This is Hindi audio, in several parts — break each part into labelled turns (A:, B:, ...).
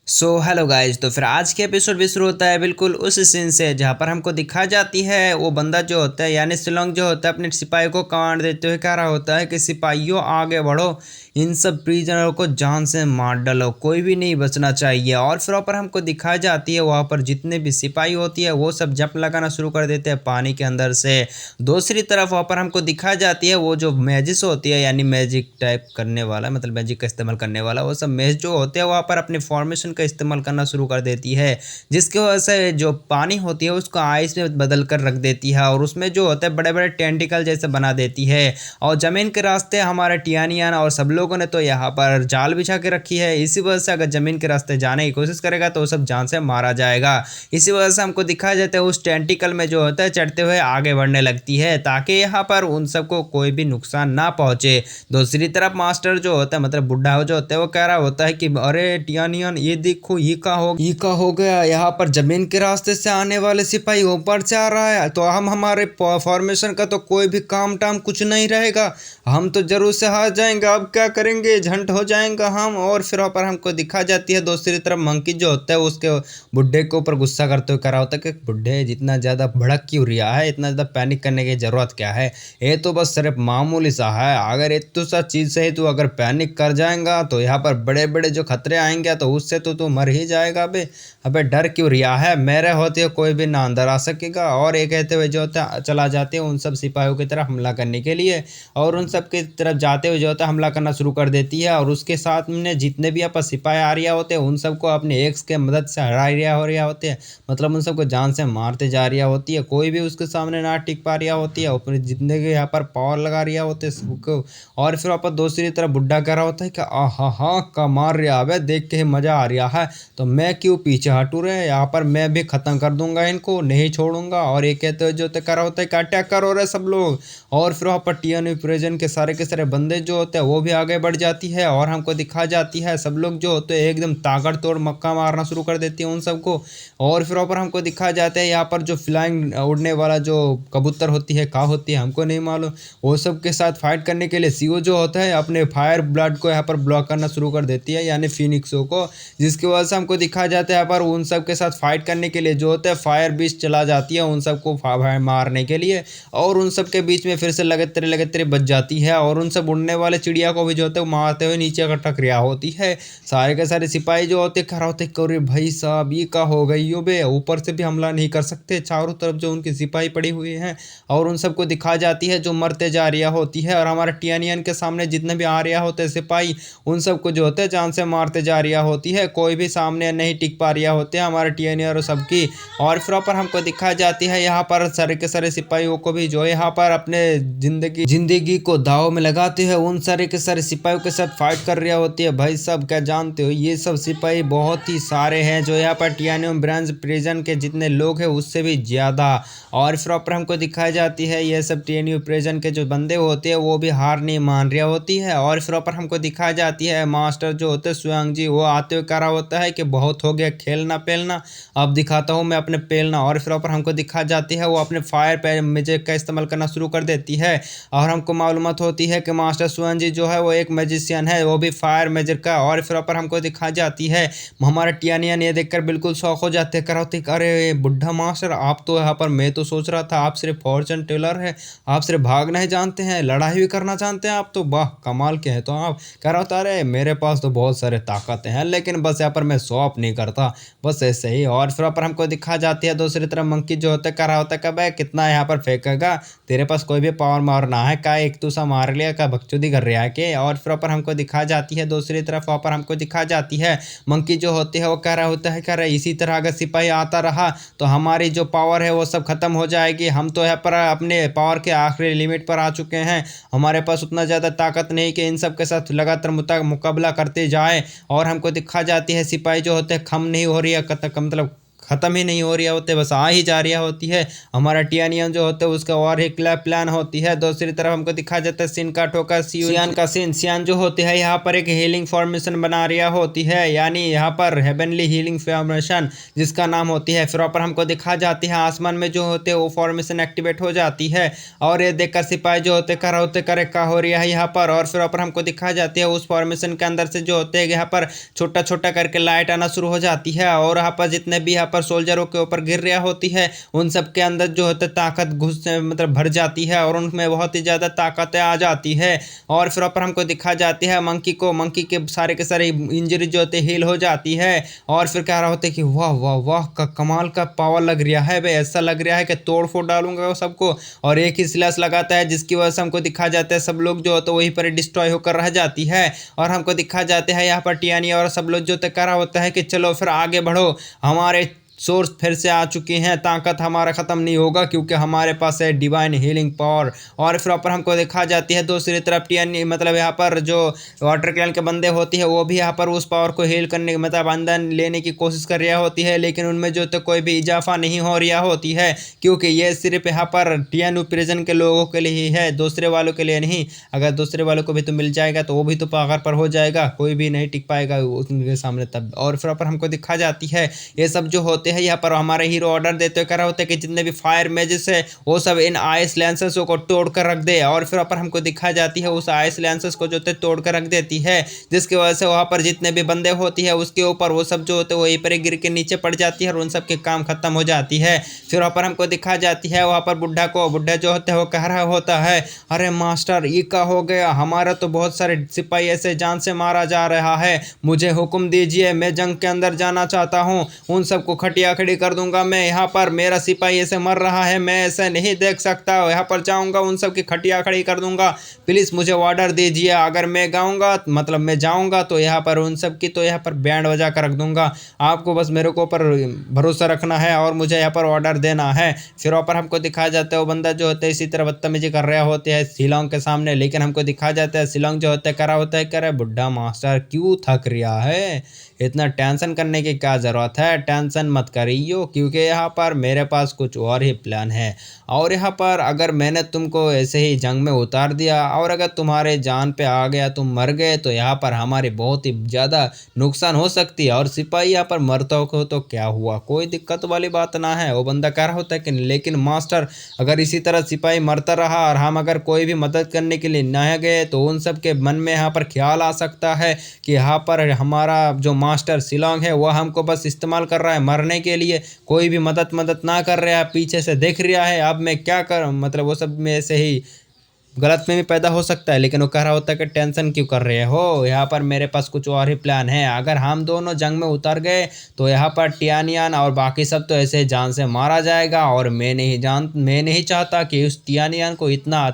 A: Hello guys. तो फिर आज के एपिसोड भी शुरू होता है बिल्कुल उस सीन से जहाँ पर हमको दिखाई जाती है वो बंदा जो होता है यानी शिलोंग जो होता है अपने सिपाही को कमांड देते हुए कह रहा होता है कि सिपाहियों आगे बढ़ो, इन सब प्रिजनर को जान से मार डालो, कोई भी नहीं बचना चाहिए। और फिर ऊपर हमको दिखाई जाती है वहाँ पर जितने भी सिपाही होती है वो सब जंप लगाना शुरू कर देते हैं पानी के अंदर से। दूसरी तरफ वहाँ पर हमको दिखाई जाती है वो जो मैजिस होती है यानी मैजिक टाइप करने वाला मतलब मैजिक का इस्तेमाल करने वाला वो सब मैज जो होते हैं वहाँ पर अपनी फॉर्मेशन का इस्तेमाल करना शुरू कर देती है, जिसकी वजह से जो पानी होती है उसको आइस में बदल कर रख देती है और उसमें जो होता है बड़े बड़े टेंटिकल जैसे बना देती है। और ज़मीन के रास्ते हमारे टियानियन और सब लोगों ने तो यहाँ पर जाल बिछा के रखी है। इसी वजह से अगर ज़मीन के रास्ते जाने की कोशिश करेगा तो वो सब जान से मारा जाएगा। इसी वजह से हमको दिखाया जाता है उस टेंटिकल में जो होता है चढ़ते हुए आगे बढ़ने लगती है ताकि यहाँ पर उन सबको कोई भी नुकसान ना पहुँचे। दूसरी तरफ मास्टर जो होता है मतलब बुढ़ा जो होता है वो कह रहा होता है कि अरे टियानियन ये देखो ये का हो गया, यहाँ पर जमीन के रास्ते से आने वाले सिपाही ऊपर से आ रहा है तो हम हमारे फॉर्मेशन का तो कोई भी काम टाम कुछ नहीं रहेगा, हम तो जरूर से हार जाएंगे। अब क्या करेंगे, झंड हो जाएंगे हम। और फिर वहाँ पर हमको दिखा जाती है दूसरी तरफ मंकी जो होता है उसके बुढ़े के ऊपर गुस्सा करते हुए करा होता है कि बुढ़े जितना ज़्यादा भड़क क्यों रिया है, इतना ज़्यादा पैनिक करने की ज़रूरत क्या है, ये तो बस सिर्फ मामूली सा है। अगर इतनी सा चीज़ से ही तू अगर पैनिक कर जाएगा तो यहाँ पर बड़े बड़े जो खतरे आएंगे तो उससे तो तू मर ही जाएगा। अबे डर क्यों रिया है, मेरे होते हुए कोई भी ना अंदर आ सकेगा। और ये कहते हुए जो होता है चला जाते हैं उन सब सिपाहियों की तरफ हमला करने के लिए और उन सब की तरफ जाते हुए जो होता है हमला करना शुरू कर देती है। और उसके साथ में जितने भी आपस सिपाही आ रहा होते हैं उन सबको अपने एक्स के मदद से हरा रिया हो रहा होते हैं, मतलब उन सबको जान से मारते जा रहा होती है। कोई भी उसके सामने ना टिक पा रहा होती है, अपने जितने के यहाँ पर पावर लगा रहा होते हैं सबको। और फिर वापस दूसरी तरफ बुढ़ा कह रहा होता है कि आहा हा का मार रहा है, देख के मजा आ रहा है तो मैं क्यों पीछे हटू रहे, यहाँ पर मैं भी खत्म कर दूंगा, इनको नहीं छोड़ूंगा। और ये कहते हुए जो करा होता है कि अटैक करो रहे सब लोग। और फिर वहाँ पर टीएनयू प्रिजन के सारे बंदे जो होते हैं वो भी आगे बढ़ जाती है और हमको दिखा जाती है सब लोग जो होते हैं एकदम ताकततोड़ मक्का मारना शुरू कर देती है उन सबको। और फिर वहाँ पर हमको दिखा जाता है यहाँ पर जो फ्लाइंग उड़ने वाला जो कबूतर होती है का होती है हमको नहीं मालूम, वो सब के साथ फाइट करने के लिए सीओ जो होता है अपने फायर ब्लड को यहाँ पर ब्लॉक करना शुरू कर देती है यानी फिनिक्सो को, जिसकी वजह से हमको दिखा जाता है यहाँ पर उन सब के साथ फाइट करने के लिए जो होता है फायर बीस्ट चला जाती है उन सबको मारने के लिए। और उन सब के बीच में फिर से लगातार बच जाती है और उन सब उड़ने वाले चिड़िया को भी जो होते है मारते हुए नीचे का टकरिया होती है। सारे के सारे सिपाही जो होते खड़ा होते अरे भाई साहब ये का हो गई यो बे, ऊपर से भी हमला नहीं कर सकते, चारों तरफ जो उनके सिपाही पड़ी हुई हैं। और उन सबको दिखा जाती है जो मरते जा रहा होती है और हमारे टियानियन के सामने जितने भी आ रहा होते सिपाही उन सबको जो होते हैं जान से मारते जा रहा होती है, कोई भी सामने नहीं टिक पा रहा होते हैं हमारे टियानियन और सबकी। और फिर पर हमको दिखा जाती है यहाँ पर सारे के सारे सिपाहियों को भी जो यहाँ पर अपने जिंदगी को दाव में लगाते हैं उन सारे के सारे सिपाहियों के साथ फाइट कर रहा होती है। भाई सब क्या जानते हो ये सब सिपाही बहुत ही सारे हैं जो यहाँ पर टियानियम ब्रांच प्रिजन के जितने लोग हैं उससे भी ज़्यादा। और फिर ऊपर हमको दिखाई जाती है ये सब टियानियम प्रिजन के जो बंदे होते हैं वो भी हार नहीं मान रहा होती है। और फिर ऊपर हमको दिखाई जाती है मास्टर जो होते हैं सुयांग जी वो आते हुए कह रहा होता है कि बहुत हो गया खेलना पेलना, अब दिखाता हूँ मैं अपने पेलना। और फिर ऊपर हमको दिखा जाती है वो अपने फायर पे मैजिक का इस्तेमाल करना शुरू कर देती है और हमको मालूमात होती है कि मास्टर सुयांग जी जो है वो एक मैजिशियन है वो भी फायर मैजिक का। और फिर ऊपर हमको दिखा जाती है हमारा टियानियन ये देखकर बिल्कुल शौक हो जाते कराते अरे बुढ़ा मास्टर आप तो यहाँ पर, मैं तो सोच रहा था आप सिर्फ फॉर्चून टेलर है, आप सिर्फ भागना ही जानते हैं, लड़ाई भी करना जानते हैं, आप तो वाह कमाल के हैं। तो आप कह रहा होता अरे मेरे पास तो बहुत सारे ताकतें हैं लेकिन बस यहाँ पर मैं शो ऑफ नहीं करता, बस ऐसे ही। और फिर पर हमको दिखा जाती है दूसरी तरफ मंकी जो होता है कह रहा होता है कब कितना यहाँ पर फेंकेगा, तेरे पास कोई भी पावर मारना है का एक दूसरा मार लिया का बकचोदी कर रहा है के। और फिर पर हमको दिखा जाती है दूसरी तरफ वहाँ पर हमको दिखा जाती है मंकी जो होती है वो कह रहा होता है कह रहा इसी तरह अगर सिपाही आता रहा तो हमारी जो पावर है वो सब खत्म हो जाएगी, हम तो यहाँ पर अपने पावर के आखिरी लिमिट पर आ चुके हैं, हमारे पास उतना ज़्यादा ताकत नहीं कि इन सब के साथ लगातार मुकाबला करते जाए। और हमको दिखा जाती है सिपाही जो होते हैं खम नहीं हो रही है मतलब ख़त्म ही नहीं हो रही होते, बस आ ही जा रही होती है। हमारा टियानियन जो होता है उसका और ही प्लान होती है। दूसरी तरफ हमको दिखा जाता है सिन का ठोका सियान का सियान जो होती है यहाँ पर एक हीलिंग फॉर्मेशन बना रही होती है, यानी यहाँ पर हेवनली हीलिंग फॉर्मेशन जिसका नाम होती है। फिर ऊपर हमको दिखा जाती है आसमान में जो होते हैं वो फॉर्मेशन एक्टिवेट हो जाती है, और ये देखकर सिपाही जो होते करे क्या हो रही है यहाँ पर। और फिर ऊपर हमको दिखा जाती है उस फॉर्मेशन के अंदर से जो होते हैं यहाँ पर छोटा छोटा करके लाइट आना शुरू हो जाती है, और यहाँ पर जितने भी यहाँ पर सोल्जरों के ऊपर गिर रहा होती है उन सब के अंदर जो होता है ताकत घुस मतलब भर जाती है, और उनमें बहुत ही ज़्यादा ताकतें आ जाती है। और फिर ऊपर हमको दिखा जाती है मंकी के सारे इंजरी जो होते हील हो जाती है। और फिर कह रहा होता है कि वाह वाह वाह का कमाल का पावर लग रहा है भाई, ऐसा लग रहा है कि तोड़ फोड़ डालूंगा वो सबको। और एक ही स्लैश लगाता है जिसकी वजह से हमको दिखा जाता है सब लोग जो होते वहीं पर डिस्ट्रॉय होकर रह जाती है। और हमको दिखा जाते हैं यहाँ पर टियानी और सब लोग जो कह रहा होता है कि चलो फिर आगे बढ़ो, हमारे सोर्स फिर से आ चुकी हैं, ताकत हमारा ख़त्म नहीं होगा क्योंकि हमारे पास है डिवाइन हीलिंग पावर। और फिर ऊपर हमको दिखा जाती है दूसरी तरफ टियानी मतलब यहाँ पर जो वाटर क्लैन के बंदे होती है वो भी यहाँ पर उस पावर को हील करने मतलब अंदर लेने की कोशिश कर रही होती है, लेकिन उनमें जो तो कोई भी इजाफा नहीं हो रहा होती है क्योंकि ये सिर्फ यहाँ पर टियानू प्रिजन के लोगों के लिए ही है, दूसरे वालों के लिए नहीं। अगर दूसरे वालों को भी तो मिल जाएगा तो वो भी तो पावर पर हो जाएगा, कोई भी नहीं टिक पाएगा उनके सामने तब। और फिर ऊपर हमको दिखा जाती है ये सब जो होते हैं यहाँ पर हमारे हीरो ऑर्डर देते हुए कह रहा होता है कि जितने भी फायर मैजेस है वो सब इन आइस लैंसेस को तोड़ कर रख दे। और फिर ऊपर हमको दिखा जाती है उस आइस लैंसेस को जो तोड़ कर रख देती है, जिसकी वजह से वहाँ पर जितने भी बंदे होती है उसके ऊपर वो सब जो होते हैं वहीं पर गिर के नीचे पड़ जाती है और उन सब के काम खत्म हो जाती है। फिर वहाँ पर हमको दिखा जाती है वहाँ पर बुढ़ा जो होता है वो कह रहा होता है अरे मास्टर ये क्या हो गया, हमारा तो बहुत सारे सिपाही ऐसे जान से मारा जा रहा है, मुझे हुक्म दीजिए, मैं जंग के अंदर जाना चाहता हूँ, उन सबको खटिया खड़ी कर दूंगा मैं, यहाँ पर मेरा सिपाही ऐसे मर रहा है, मैं ऐसे नहीं देख सकता, यहाँ पर जाऊंगा उन सब की खटिया खड़ी कर दूंगा, प्लीज़ मुझे ऑर्डर दीजिए, अगर मैं गाऊंगा मतलब मैं जाऊंगा तो यहाँ पर उन सब की तो यहाँ पर बैंड बजा कर रख दूंगा, आपको बस मेरे को ऊपर भरोसा रखना है और मुझे यहाँ पर ऑर्डर देना है। फिर ऊपर हमको दिखाया जाता है वो बंदा जो होता है इसी तरह बदतमीजी कर रहा होते हैं शिलोंग के सामने, लेकिन हमको दिखा जाता है शिलोंग जो होता है करा होता है कह रहा है बुढ़ा मास्टर क्यों थक रहा है, इतना टेंशन करने की क्या ज़रूरत है, टेंशन मत करियो क्योंकि यहाँ पर मेरे पास कुछ और ही प्लान है। और यहाँ पर अगर मैंने तुमको ऐसे ही जंग में उतार दिया और अगर तुम्हारे जान पे आ गया तुम मर गए तो यहाँ पर हमारी बहुत ही ज़्यादा नुकसान हो सकती है, और सिपाही यहाँ पर मरता हो तो क्या हुआ, कोई दिक्कत वाली बात ना है। वो बंदा कह रहा होता है कि लेकिन मास्टर अगर इसी तरह सिपाही मरता रहा और हम अगर कोई भी मदद करने के लिए ना गए तो उन सब के मन में यहाँ पर ख्याल आ सकता है कि यहाँ पर हमारा जो मास्टर शिलोंग है वह हमको बस इस्तेमाल कर रहा है मरने के लिए, कोई भी मदद ना कर रहा है, पीछे से देख रहा है, अब मैं क्या करूं, मतलब वो सब में से ही गलतफहमी पैदा हो सकता है। लेकिन वो कह रहा होता है कि टेंशन क्यों कर रहे हो, यहाँ पर मेरे पास कुछ और ही प्लान है, अगर हम दोनों जंग में उतर गए तो यहाँ पर टियानियन और बाकी सब तो ऐसे जान से मारा जाएगा, और मैं नहीं चाहता कि उस टियानियन को इतना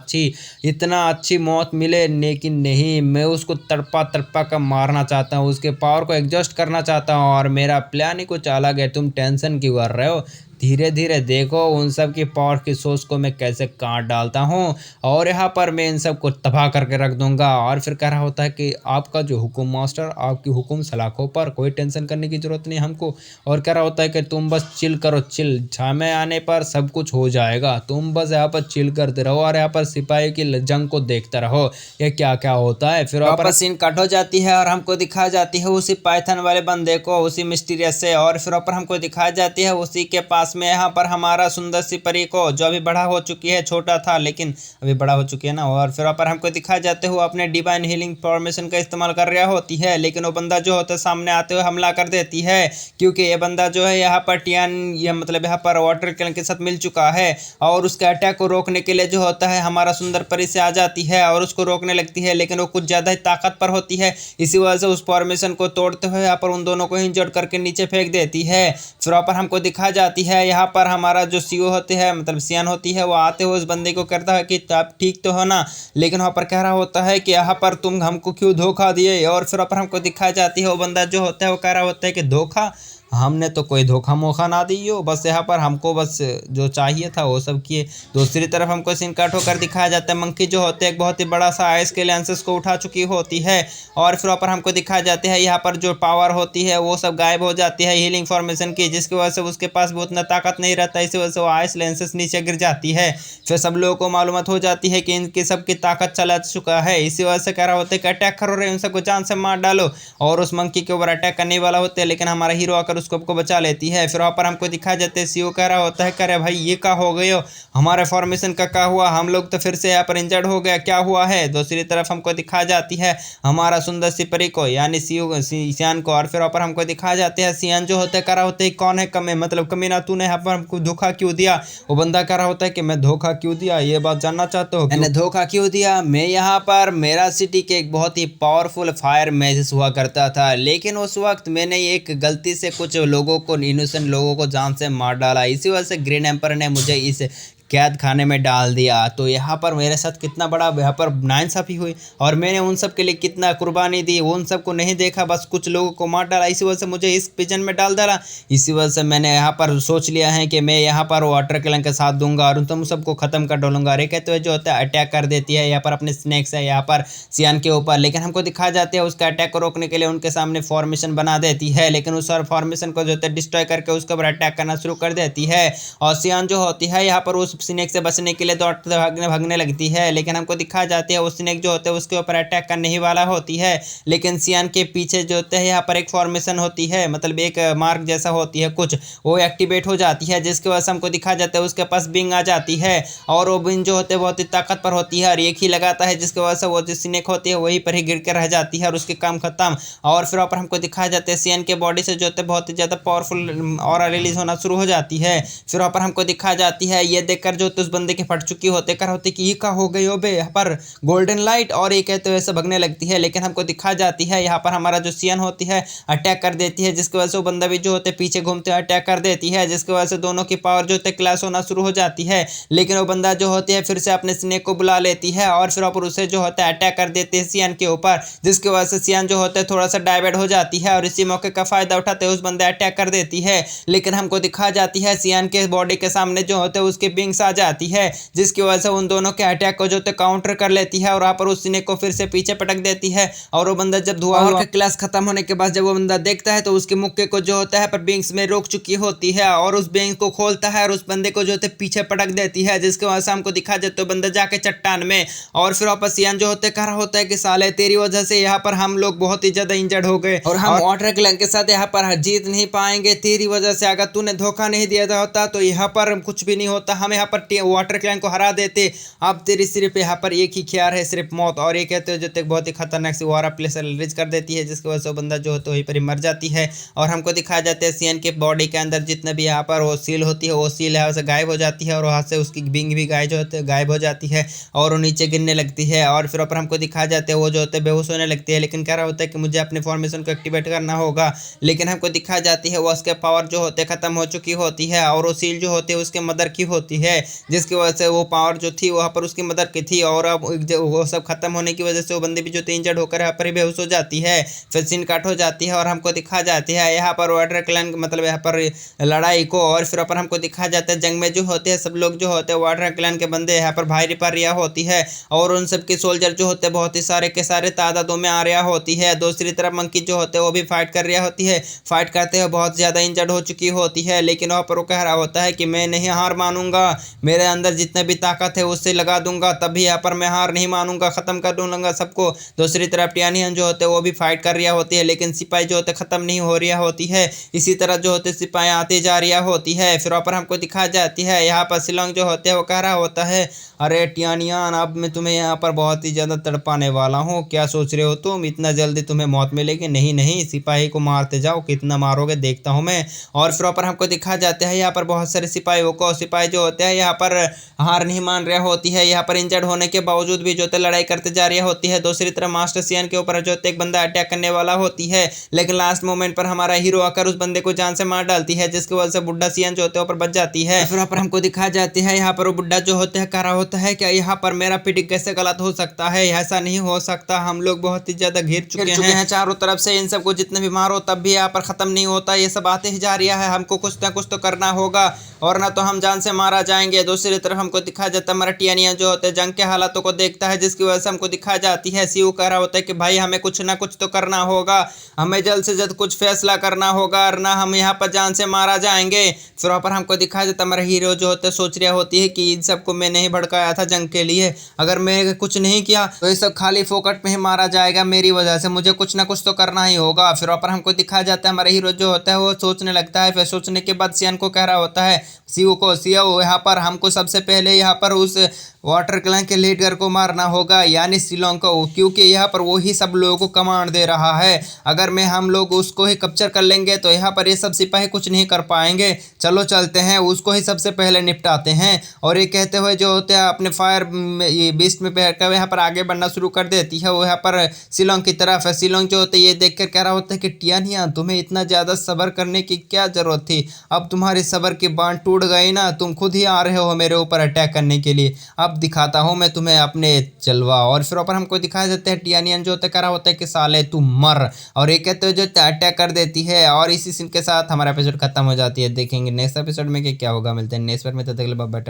A: अच्छी मौत मिले, लेकिन नहीं, मैं उसको तड़पा कर मारना चाहता हूँ, उसके पावर को एडजस्ट करना चाहता हूँ, और मेरा प्लान ही कुछ अलग है, तुम टेंशन क्यों कर रहे हो, धीरे धीरे देखो उन सब की पावर की सोच को मैं कैसे काट डालता हूँ और यहाँ पर मैं इन सब को तबाह करके रख दूंगा। और फिर कह रहा होता है कि आपका जो हुक्म मास्टर, आपकी हुक्म सलाखों पर, कोई टेंशन करने की जरूरत नहीं हमको। और कह रहा होता है कि तुम बस चिल करो, चिल, समय आने पर सब कुछ हो जाएगा, तुम बस यहाँ पर चिल करते रहो और यहाँ पर सिपाही की जंग को देखते रहो ये क्या क्या होता है। फिर वापस सीन कट हो जाती है और हमको दिखाई जाती है उसी पाइथन वाले बंदे को, उसी मिस्टीरियस से, और फिर ऊपर हमको दिखाई जाती है उसी के पास में यहाँ पर हमारा सुंदर सी परी को, जो अभी बड़ा हो चुकी है, छोटा था लेकिन अभी बड़ा हो चुकी है ना। और फिर पर हमको दिखा जाते हुए अपने डिवाइन हीलिंग फॉर्मेशन का इस्तेमाल कर रहा होती है, लेकिन वो बंदा जो होता है सामने आते हुए हमला कर देती है क्योंकि ये बंदा जो है यहाँ पर ये मतलब यहाँ पर वाटर क्लैन के साथ मिल चुका है, और उसके अटैक को रोकने के लिए जो होता है हमारा सुंदर परी से आ जाती है और उसको रोकने लगती है, लेकिन वो कुछ ज़्यादा ही ताकत पर होती है, इसी वजह से उस फॉर्मेशन को तोड़ते हुए यहाँ पर उन दोनों को इंजर्ड करके नीचे फेंक देती है। फिर पर हमको दिखा जाती है यहाँ पर हमारा जो सीओ होते हैं मतलब सियान होती है, वो आते हुए उस बंदे को कहता है कि आप ठीक तो हो ना, लेकिन वहाँ पर कह रहा होता है कि यहाँ पर तुम हमको क्यों धोखा दिए। और फिर पर हमको दिखा जाती है वो बंदा जो होता है वो कह रहा होता है कि धोखा, हमने तो कोई धोखा मोखा ना दी हो, बस यहाँ पर हमको बस जो चाहिए था वो सब किए। दूसरी तरफ हमको सीन कट होकर दिखाया जाता है मंकी जो होते हैं एक बहुत ही बड़ा सा आइस के लेंसेस को उठा चुकी होती है, और फिर ऊपर हमको दिखाया जाता है यहाँ पर जो पावर होती है वो सब गायब हो जाती है हीलिंग फॉर्मेशन की, जिसकी वजह से उसके पास भी उतना ताकत नहीं रहता, इसी वजह से वो आइस लेंसेस नीचे गिर जाती है। फिर सब लोगों को मालूमात हो जाती है कि इनकी सबकी ताकत चला चुका है, इसी वजह से कह रहा होता है कि अटैक करो रे, उन सबको जान से मार डालो, और उस मंकी के ऊपर अटैक करने वाला होता है, लेकिन हमारा हीरो आकर उसको बचा लेती है। फिर वहाँ पर हमको दिखाया जाता है सीओ कह रहा होता है करे भाई ये क्या हो गए हो, हमारे फॉर्मेशन का क्या हुआ, हम लोग तो फिर से यहाँ पर इंजर्ड हो गया, क्या हुआ है। दूसरी तरफ हमको दिखाया जाती है हमारा सुंदर सिपरी को यानी सियान को, और फिर ऊपर हमको दिखाया जाते हैं सियान जो होते कह रहा होता है कौन है कमे मतलब कमीना तूने यहाँ पर हमको धोखा क्यों दिया। वो बंदा कह रहा होता है कि मैं धोखा क्यों दिया, ये बात जानना चाहते हो मैंने धोखा क्यों दिया। मैं यहाँ पर मेरा सिटी के एक बहुत ही पावरफुल फायर मैसेज हुआ करता था, लेकिन उस वक्त मैंने एक गलती से कुछ लोगों को इनोसेंट लोगों को जान से मार डाला, इसी वजह से ग्रीन एम्पर ने मुझे इस कैद खाने में डाल दिया। तो यहाँ पर मेरे साथ कितना बड़ा यहाँ पर नाइंसाफ़ी हुई, और मैंने उन सब के लिए कितना कुर्बानी दी, उन सब को नहीं देखा, बस कुछ लोगों को मार डाला, इसी वजह से मुझे इस पिजन में डाल डाला। इसी वजह से मैंने यहाँ पर सोच लिया है कि मैं यहाँ पर वाटर क्लैंक के साथ दूंगा और तुम सबको ख़त्म कर डालूंगा। अरे कहते हुए जो होता है अटैक कर देती है यहाँ पर अपने स्नैक्स है यहाँ पर सियान के ऊपर, लेकिन हमको दिखाया जाता है उसका अटैक को रोकने के लिए उनके सामने फॉर्मेशन बना देती है, लेकिन उस फॉर्मेशन को जो होता है डिस्ट्रॉय करके उसके ऊपर अटैक करना शुरू कर देती है। और सियान जो होती है यहाँ पर उस स्नेक से बचने के लिए दौड़ते भागने लगती है, लेकिन हमको दिखाया जाती है वो स्नेक जो होते हैं उसके ऊपर अटैक करने ही वाला होती है, लेकिन सियान के पीछे जो होते हैं यहाँ पर एक फॉर्मेशन होती है मतलब एक मार्क जैसा होती है कुछ, वो एक्टिवेट हो जाती है, जिसकी वजह से हमको दिखाया जाता है उसके पास बिंग आ जाती है, और वो बिंग जो होते हैं बहुत ही ताकतवर होती है और एक ही लगाता है, जिसकी वजह से वो जो स्नेक होती है वहीं पर ही गिर कर रह जाती है और उसके काम खत्म। और फिर ऊपर हमको दिखाया जाता है सियान के बॉडी से जो होते हैं बहुत ही ज़्यादा पावरफुल और रिलीज होना शुरू हो जाती है। फिर ऊपर हमको दिखाया जाती है ये देखकर जो उस बंदे के फट चुकी होते कर होते कि ये क्या हो गई हो बे यहाँ पर गोल्डन लाइट, और ये कहते हुए ऐसे भगने लगती है, लेकिन हमको दिखाई जाती है यहाँ पर हमारा जो सियान होती है अटैक कर देती है, जिसकी वजह से वो बंदा भी जो होते पीछे घूमते हुए अटैक कर देती है, जिसकी वजह से दोनों की पावर जो होते क्लैश होना शुरू हो जाती है। लेकिन वो बंदा जो होती है फिर से अपने स्नेक को बुला लेती है और फिर ऊपर उसे जो होता है अटैक कर देती है सियान के ऊपर, जिसकी वजह से सियान जो होते हैं थोड़ा सा डाइवर्ट हो जाती है और इसी मौके का फायदा उठाते हुए उस बंदे अटैक कर देती है। लेकिन हमको दिखा जाती है सियान के बॉडी के सामने जो होते हैं उसके विंग्स आ जाती है, जिसकी वजह से उन दोनों के अटैक को जो होते काउंटर कर लेती है और वहाँ पर उस स्नेक को फिर से पीछे पटक देती है। और वो बंदा जब धुआं का क्लास खत्म होने के बाद जब वो बंदा देखता है तो उसके मुक्के को जो होता है पर बिंग्स में रोक चुकी होती है, और उस बिंग को खोलता है और उस बंदे को जो होते पीछे पटक देती है, जिसके वजह से हमको दिखा जाता है बंदा जाके चट्टान में, और फिर वापस सियान जो होते कह रहा होता है कि साले तेरी वजह से यहाँ पर हम लोग बहुत ही ज्यादा इंजर्ड हो गए और हम वाटर क्लैंक के साथ यहाँ पर जीत नहीं पाएंगे, तेरी वजह से अगर तूने धोखा नहीं दिया होता तो यहाँ पर कुछ भी नहीं होता, हम यहाँ पर वाटर क्लैंक को हरा देते, अब तेरी सिर्फ यहाँ पर एक ही ख्याल है सिर्फ मौत। और ये कहते हो जो तक बहुत ही खतरनाक सी वारा प्लेस रिलीज कर देती है, जिसकी वजह से बंदा जो होता है वहीं पर मर जाती है। और हमको दिखाया जाता है सियान के बॉडी के अंदर जितने भी यहाँ पर वो सील होती है वो सील है गायब हो जाती है, और वहाँ से उसकी बिंग भी गायब हो जाती है और वो नीचे गिरने लगती है। और फिर ऊपर हमको दिखाया जाता है वो जो होते बेहोश होने लगती है, लेकिन कह रहा होता है कि मुझे अपने फॉर्मेशन को एक्टिवेट करना होगा, लेकिन हमको दिखाई जाती है वो उसके पावर जो होते खत्म हो चुकी होती है, और वो सील जो होती है उसके मदर की होती है, जिसकी वजह से वो पावर जो थी वहाँ पर उसकी मदर की थी, और अब वो सब खत्म होने की वजह से वो बंदे भी जो इंजर्ड होकर यहाँ पर बेहोश हो जाती है। फिर सीन कट हो जाती है और हमको दिखा जाती है यहाँ पर वाटर क्लैंक मतलब यहाँ पर लड़ाई को, और फिर ऊपर हमको दिखा जाता है जंग में जो होते हैं सब लोग जो होते हैं वाटर क्लैंक के बंदे यहाँ पर भाई पर रिया होती है, और उन सब के सोल्जर जो होते हैं बहुत ही सारे के सारे तादादों में आ रहा होती है। दूसरी तरफ मंकी जो होते हैं वो भी फाइट कर रहा होती है, फाइट करते हुए बहुत ज़्यादा इंजर्ड हो चुकी होती है, लेकिन वहाँ पर वो कह रहा होता है कि मैं नहीं हार मानूंगा, मेरे अंदर जितने भी ताकत है उससे लगा दूंगा, तभी यहाँ पर मैं हार नहीं मानूंगा, खत्म कर दूंगा सबको। दूसरी तरफ टियानियन जो होते हैं वो भी फाइट कर रहा होती है, लेकिन सिपाही जो होते खत्म नहीं हो रहा होती है, इसी तरह जो होते सिपाही आती जा रही होती है। फिर वहाँ पर हमको दिखा जाती है यहाँ पर शिलोंग जो होते हैं वो कह रहा होता है अरे टियानियन अब मैं तुम्हें यहाँ पर बहुत ही ज़्यादा तड़पाने वाला हूँ, क्या सोच रहे हो तुम इतना जल्दी तुम्हें मौत मिलेगी? नहीं नहीं, सिपाही को मारते जाओ, कितना मारोगे देखता हूँ मैं। और फिर वहाँ पर हमको दिखा जाते हैं यहाँ पर बहुत सारे सिपाहियों को, सिपाही जो होते हैं है यहाँ पर हार नहीं मान रही होती है। यहाँ पर इंजर्ड होने के बावजूद भी जो है लड़ाई करते जा रही होती है। दूसरी तरफ मास्टर सियान के ऊपर जो है एक बंदा अटैक करने वाला होती है, लेकिन लास्ट मोमेंट पर हमारा हीरो आकर उस बंदे को जान से मार डालती है, जिसकी वजह से बुड्ढा सियान जो होते हैं ऊपर बच जाती है। फिर वहाँ पर हमको दिखाई जाती है यहाँ पर वो बुड्ढा जो होते हैं कह रहा होता है कि यहाँ पर मेरा प्रेडिक्ट कैसे गलत हो सकता है, ऐसा नहीं हो सकता, हम लोग बहुत ही ज्यादा घिर चुके हैं चारों तरफ से, इन सबको जितने भी मारो तब भी यहाँ पर खत्म नहीं होता, ये सब आते ही जा रहा है, हमको कुछ ना कुछ तो करना होगा और ना तो हम जान से मारा जाएंगे। दूसरी तरफ हमको दिखाया जाता है मराठियानिया जो होते हैं जंग के हालातों को देखता है, जिसकी वजह से हमको दिखाई जाती है सीयू कह रहा होता है कि भाई हमें कुछ ना कुछ तो करना होगा, हमें जल्द से जल्द कुछ फैसला करना होगा वरना हम यहाँ पर जान से मारा जाएंगे। फिर वहाँ पर हमको दिखाया जाता है हमारा हीरो जो होता है सोच रहा होती है कि इन सबको मैं नहीं भड़काया था जंग के लिए, अगर मैं कुछ नहीं किया तो ये सब खाली फोकट में ही मारा जाएगा मेरी वजह से, मुझे कुछ ना कुछ तो करना ही होगा। फिर वहाँ पर हमको दिखाया जाता है हमारा हीरो जो होता है वो सोचने लगता है, फिर सोचने के बाद सियान को कह रहा होता है सीयू को, सीयू यहाँ पर हमको सबसे पहले यहाँ पर उस वाटर क्लैन के लीडर को मारना होगा यानी शिलोंग को, क्योंकि यहाँ पर वो ही सब लोगों को कमांड दे रहा है, अगर मैं हम लोग उसको ही कैप्चर कर लेंगे तो यहाँ पर ये सब सिपाही कुछ नहीं कर पाएंगे, चलो चलते हैं उसको ही सबसे पहले निपटाते हैं। और ये कहते हुए जो होते हैं अपने फायर ये बीस्ट में बैठकर यहाँ पर आगे बढ़ना शुरू कर देती है वो यहाँ पर शिलोंग की तरफ है। शिलोंग जो होते ये देख कर कह रहा होता है कि टियानिया तुम्हें इतना ज़्यादा सब्र करने की क्या ज़रूरत थी, अब तुम्हारी सब्र की बांध टूट गई ना, तुम खुद ही आ रहे हो मेरे ऊपर अटैक करने के लिए, अब दिखाता हूँ मैं तुम्हें अपने जलवा। और फिर ऊपर हमको दिखाया जाता है टियानियन जो होता है कह रहा होता है कि साले तू मर, और ये कहते हुए जो अटैक कर देती है और इसी सीन के साथ हमारा एपिसोड खत्म हो जाती है। देखेंगे नेक्स्ट एपिसोड में कि क्या होगा, मिलते हैं नेक्स्ट में, तब तक के लिए बाय बाय।